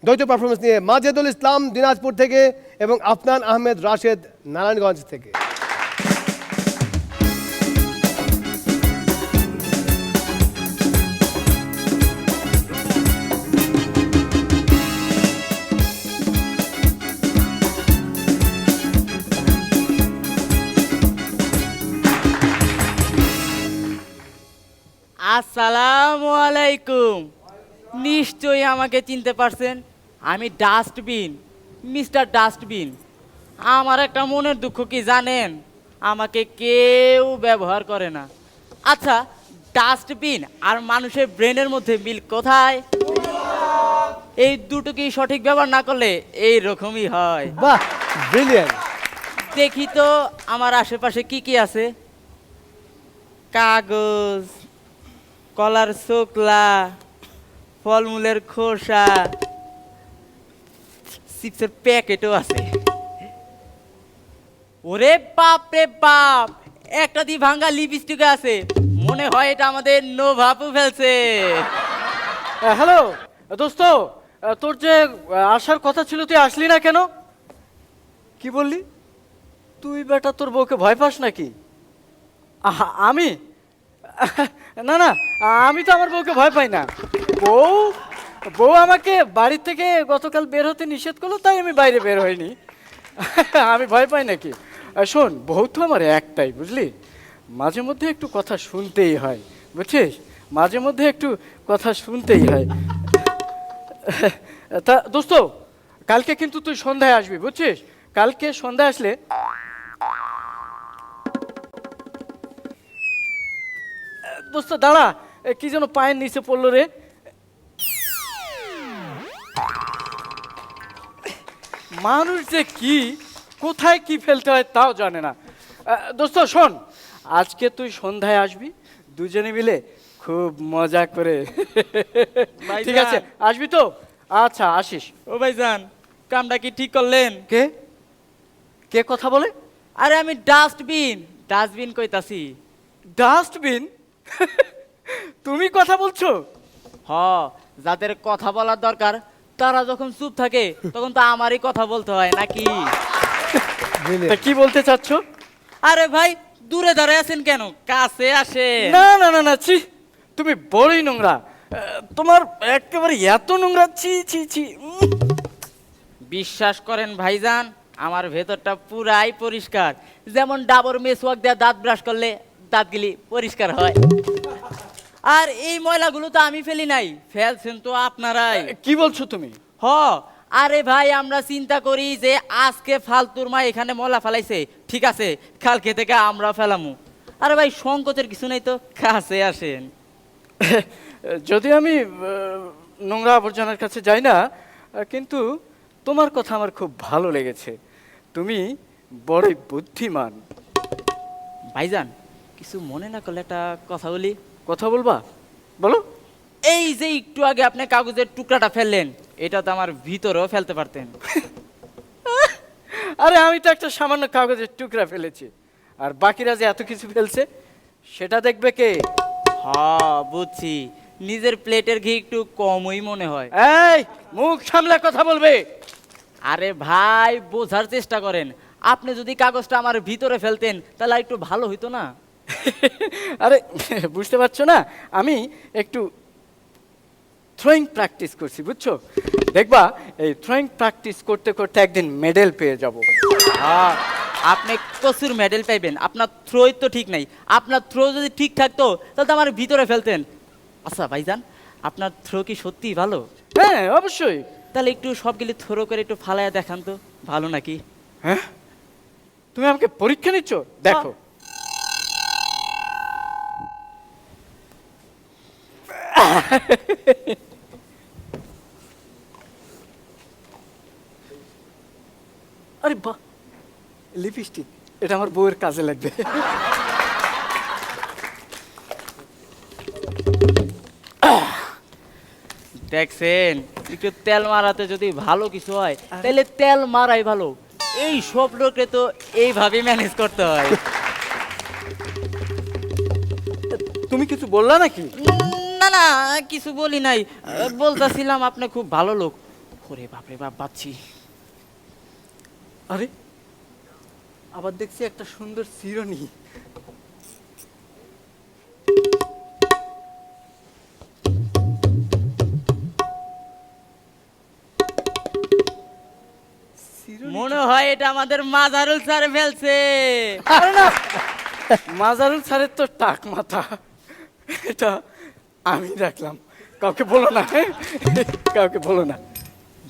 দ্বৈত পারফরমেন্স নিয়ে মাজেদুল ইসলাম দিনাজপুর থেকে এবং আফনান আহমেদ রাশেদ নারায়ণগঞ্জ থেকে। আসসালামু আলাইকুম। নিশ্চয়ই আমাকে চিনতে পারছেন, আমি ডাস্টবিন, মিস্টার ডাস্টবিন। আমার একটা মনের দুঃখ কি জানেন, আমাকে কেউ ব্যবহার করে না। আচ্ছা, ডাস্টবিন আর মানুষের ব্রেনের মধ্যে মিল কোথায়? এই দুটো কি সঠিক ব্যবহার না করলে এই রকমই হয়। বাহ, ব্রিলিয়ান্ট। দেখি তো আমার আশেপাশে কি কি আছে। কাগজ, কলার শোকলা, ফলমূলের খোসা, চিপসের প্যাকেটও আছে। ওরে বাপ রে বাপ, একটা দি ভাঙ্গা লিপস্টিক আছে, মনে হয় এটা আমাদের নোভাপু ফেলছে। হ্যালো দোস্ত, তোর যে আসার কথা ছিল তুই আসলি না কেন? কি বললি? তুই বেটা তোর বউকে ভয় পাস নাকি? আমি না না, আমি তো আমার বউকে ভয় পাই না। বউ বউ আমাকে বাড়ির থেকে গতকাল বের হতে নিষেধ করলো, তাই আমি বাইরে বের হইনি। আমি ভয় পাই নাকি? শোন, বউ তো আমার একটাই, বুঝলি? মাঝে মধ্যে একটু কথা শুনতেই হয়, বুঝছিস? মাঝে মধ্যে একটু কথা শুনতেই হয়। তা দোস্ত, কালকে কিন্তু তুই সন্ধ্যায় আসবি, বুঝছিস? কালকে সন্ধ্যায় আসলে দোস্ত দাঁড়া, কি যেন পায়ের নিচে পড়লো রে। মানুষ যে কি কোথায় কি ফেলতে হয় তাও জানে না। দোস্ত শোন, আজকে তুই সন্ধ্যায় আসবি, দুজনে মিলে খুব মজা করে। ঠিক আছে, আসবি তো? আচ্ছা, আসিস। ও ভাইজান, কামটা কি ঠিক করলেন? কে কে কথা বলে? আরে আমি ডাস্টবিন, ডাস্টবিন কইতাছি। ডাস্টবিন? তুমি কথা বলছো? হ, যাদের কথা বলার দরকার তারা যখন চুপ থাকে তখন তো আমারই কথা বলতে হয় নাকি? তা কি বলতে চাচ্ছ? আরে ভাই, দূরে দাঁড়ায় আছেন কেন, কাছে আসে। না না না না, ছি, তুমি বড়ই নোংরা। তোমার একেবারে এত নোংরা, ছি ছি ছি। বিশ্বাস করেন ভাইজান, আমার ভেতরটা পুরাই পরিষ্কার। যেমন ডাবর মেসওয়াক দিয়ে দাঁত ব্রাশ করলে দাঁতগুলি পরিষ্কার হয়। আর এই ময়লাগুলো তো আমি ফেলি নাই, ফেলছেন তো আপনারাই। কি বলছো তুমি? হ, আরে ভাই, আমরা চিন্তা করি যে আজকে ফালতুর মা এখানে ময়লা ফেলাইছে, ঠিক আছে, কালকে থেকে আমরা ফেলামু। আরে ভাই, সংকোচের কিছু নেই তো, কাছে আসেন। যদি আমি নোংরা আবর্জনার কাছে যাই না, কিন্তু তোমার কথা আমার খুব ভালো লেগেছে। তুমি বড়ই বুদ্ধিমান। ভাইজান, কিছু মনে না করলে একটা কথা বলি। কথা বলবা? বলো। এই যে একটু আগে আপনি কাগজের টুকরাটা ফেললেন, এটা তো আমার ভিতরেও ফেলতে পারতেন। আরে আমি তো একটা সামান্য কাগজের টুকরা ফেলেছি, আর বাকিরা যে এত কিছু ফেলছে সেটা দেখবে কে? হ্যাঁ, বুঝছি, নিজের প্লেটের ঘি একটু কমই মনে হয়। এই, মুখ সামলে কথা বলবে। আরে ভাই, বোঝার চেষ্টা করেন, আপনি যদি কাগজটা আমার ভিতরে ফেলতেন তাহলে একটু ভালো হইতো না? আরে বুঝতে পারছো না, আমি একটু থ্রোয়িং প্র্যাকটিস করছি, বুঝছো? দেখবা, এই থ্রোয়িং প্র্যাকটিস করতে করতে একদিন মেডেল পেয়ে যাব। হ্যাঁ, আপনি প্রচুর মেডেল পাইবেন। আপনার থ্রোই তো ঠিক নাই, আপনার থ্রো যদি ঠিক থাকতো তাহলে তো আমার ভিতরে ফেলতেন। আচ্ছা ভাইজান, আপনার থ্রো কি সত্যিই ভালো? হ্যাঁ, অবশ্যই। তাহলে একটু সবগুলি থ্রো করে একটু ফালাইয়া দেখান তো, ভালো নাকি? হ্যাঁ, তুমি আমাকে পরীক্ষা নিচ্ছ? দেখো। আরে বাহ, লিপস্টিক, এটা আমার বউয়ের কাজে লাগবে। দেখছেন, একটু তেল মারাতে যদি ভালো কিছু হয় তাহলে তেল মারাই ভালো। এই সব লোকে তো এইভাবে ম্যানেজ করতে হয়। তুমি কিছু বললা নাকি? না না, কিছু বলি নাই, বলতেছিলাম আপনি খুব ভালো লোক। ওরে বাপরে বাপ, বাচ্চি। আরে আবার দেখছি একটা সুন্দর চিরুনি। মনে হয় এটা আমাদের মাজারুল স্যার ফেলছে। আরে না, মাজারুল স্যারের তো টাক মাথা, এটা আমি রাখলাম। কাউকে বলো না, হ্যাঁ? কাউকে বলো না।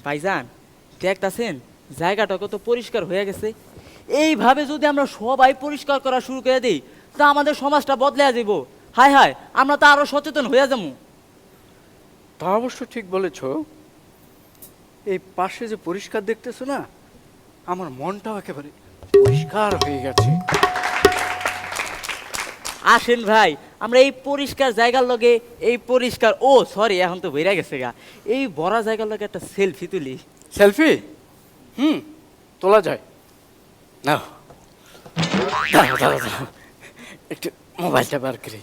ভাইজান দেখতাছেন জায়গাটা কত পরিষ্কার হয়ে গেছে। এইভাবে যদি আমরা সবাই পরিষ্কার করা শুরু করে দিই, তা আমাদের সমাজটা বদলে যাব। হায় হায়, আমরা তো আরো সচেতন হয়ে যাবো। তা অবশ্য ঠিক বলেছ। এই পাশে যে পরিষ্কার দেখতেছো না, আমার মনটাও একেবারে পরিষ্কার হয়ে গেছে। আসেন ভাই, আমরা এই পরিষ্কার জায়গার লগে এই পরিষ্কার, ও সরি এখন তো বেড়ে গেছে গা, এই বড় জায়গার লগে একটা সেলফি তুলি। সেলফি? তোলা যায়। নাও দাঁড়াও দাঁড়াও দাঁড়াও, একটু মোবাইলটা বার করি।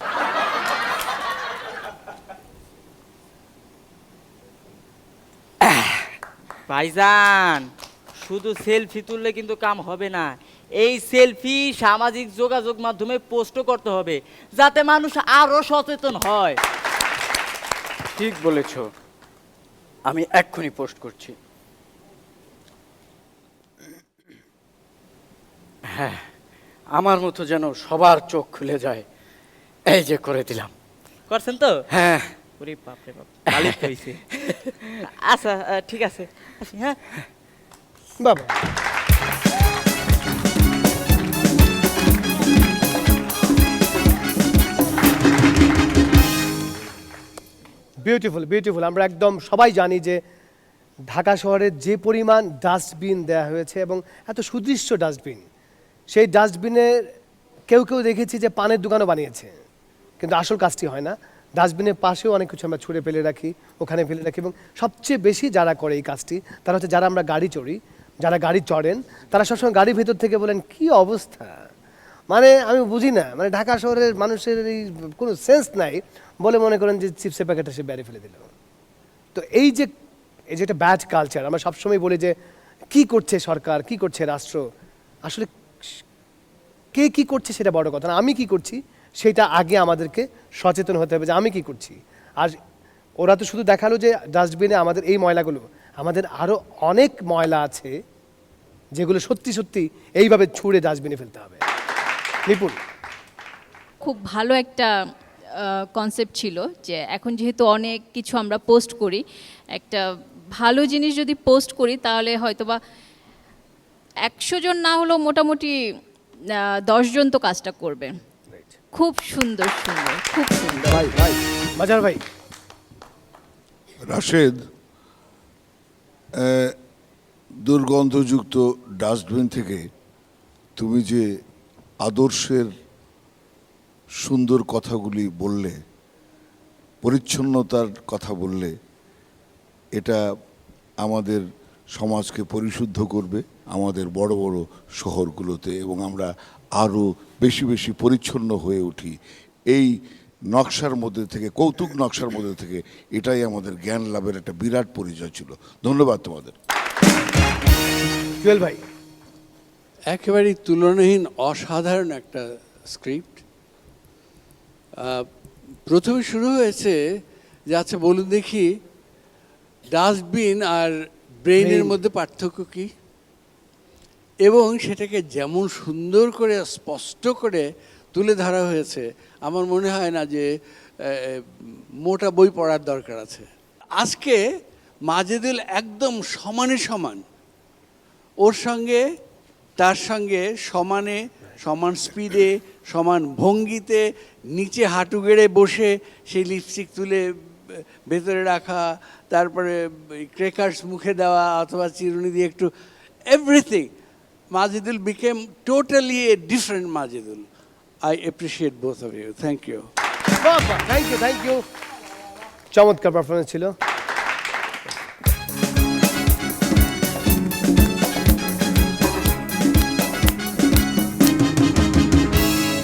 ভাইজান শুধু সেলফি তুললে কিন্তু কাম হবে না, এই সেলফি সামাজিক যোগাযোগ মাধ্যমে পোস্টও করতে হবে, যাতে মানুষ আরো সচেতন হয়। ঠিক বলেছ, আমি এক্ষুনি পোস্ট করছি। হ্যাঁ, আমার মতো যেন সবার চোখ খুলে যায়। এই যে করে দিলাম। করছেন তো? হ্যাঁ। ওরে বাপ রে বাপ, ভালোই তো হইছে। আচ্ছা ঠিক আছে, আসি, হ্যাঁ। বাবা, বিউটিফুল বিউটিফুল। আমরা একদম সবাই জানি যে ঢাকা শহরের যে পরিমাণ ডাস্টবিন দেয়া হয়েছে এবং এত সুদৃশ্য ডাস্টবিন, সেই ডাস্টবিনের কেউ কেউ দেখেছি যে পানের দোকানও বানিয়েছে, কিন্তু আসল কাজটি হয় না। ডাস্টবিনের পাশেও অনেক কিছু আমরা ছুঁড়ে ফেলে রাখি, ওখানে ফেলে রাখি। এবং সবচেয়ে বেশি যারা করে এই কাজটি, তারা হচ্ছে যারা আমরা গাড়ি চড়ি, যারা গাড়ি চড়েন, তারা সবসময় গাড়ির ভেতর থেকে বলেন কি অবস্থা, মানে আমি বুঝি না, মানে ঢাকা শহরের মানুষের এই কোনো সেন্স নাই, বলে মনে করেন যে চিপসের প্যাকেটটা সে বাইরে ফেলে দিল। তো এই যে একটা ব্যাড কালচার, আমরা সবসময় বলি যে কি করছে সরকার, কি করছে রাষ্ট্র, আসলে কে কি করছে সেটা বড় কথা না, আমি কি করছি সেটা আগে আমাদেরকে সচেতন হতে হবে যে আমি কি করছি। আর ওরা তো শুধু দেখালো যে ডাস্টবিনে আমাদের এই ময়লাগুলো, আমাদের আরও অনেক ময়লা আছে যেগুলো সত্যি সত্যি এইভাবে ছুঁড়ে ডাস্টবিনে ফেলতে হবে। নিপুণ, খুব ভালো একটা কনসেপ্ট ছিল যে এখন যেহেতু অনেক কিছু আমরা পোস্ট করি, একটা ভালো জিনিস যদি পোস্ট করি তাহলে হয়তোবা 100 জন না হলেও মোটামুটি 10 জন তো কাজটা করবে। খুব সুন্দর সুন্দর, খুব সুন্দর। ভাই ভাই বাজার ভাই। রাশেদ, দুর্গন্ধযুক্ত ডাস্টবিন থেকে তুমি যে আদর্শের সুন্দর কথাগুলি বললে, পরিচ্ছন্নতার কথা বললে, এটা আমাদের সমাজকে পরিশুদ্ধ করবে আমাদের বড় বড় শহরগুলোতে, এবং আমরা আরও বেশি বেশি পরিচ্ছন্ন হয়ে উঠি। এই নকশার মধ্যে থেকে, কৌতুক নকশার মধ্যে থেকে, এটাই আমাদের জ্ঞান লাভের একটা বিরাট পরিচয় ছিল। ধন্যবাদ তোমাদের। জুয়েল ভাই। একেবারেই তুলনাহীন অসাধারণ একটা স্ক্রিপ্ট। প্রথমে শুরু হয়েছে যে আচ্ছা বলুন দেখি ডাস্টবিন আর ব্রেইনের মধ্যে পার্থক্য কি, এবং সেটাকে যেমন সুন্দর করে স্পষ্ট করে তুলে ধরা হয়েছে, আমার মনে হয় না যে মোটা বই পড়ার দরকার আছে। আজকে মাজেদুল একদম সমানে সমান, ওর সঙ্গে তার সঙ্গে সমানে, সমান স্পিডে, সমান ভঙ্গিতে, নিচে হাঁটু গেড়ে বসে সেই লিপস্টিক তুলে ভেতরে রাখা, তারপরে ক্রেকার্স মুখে দেওয়া অথবা চিরুনি দিয়ে একটু, everything. Majedul became totally a different Majedul. I appreciate both of you. Thank you. Thank you, thank you. চমৎকার পারফরমেন্স ছিল।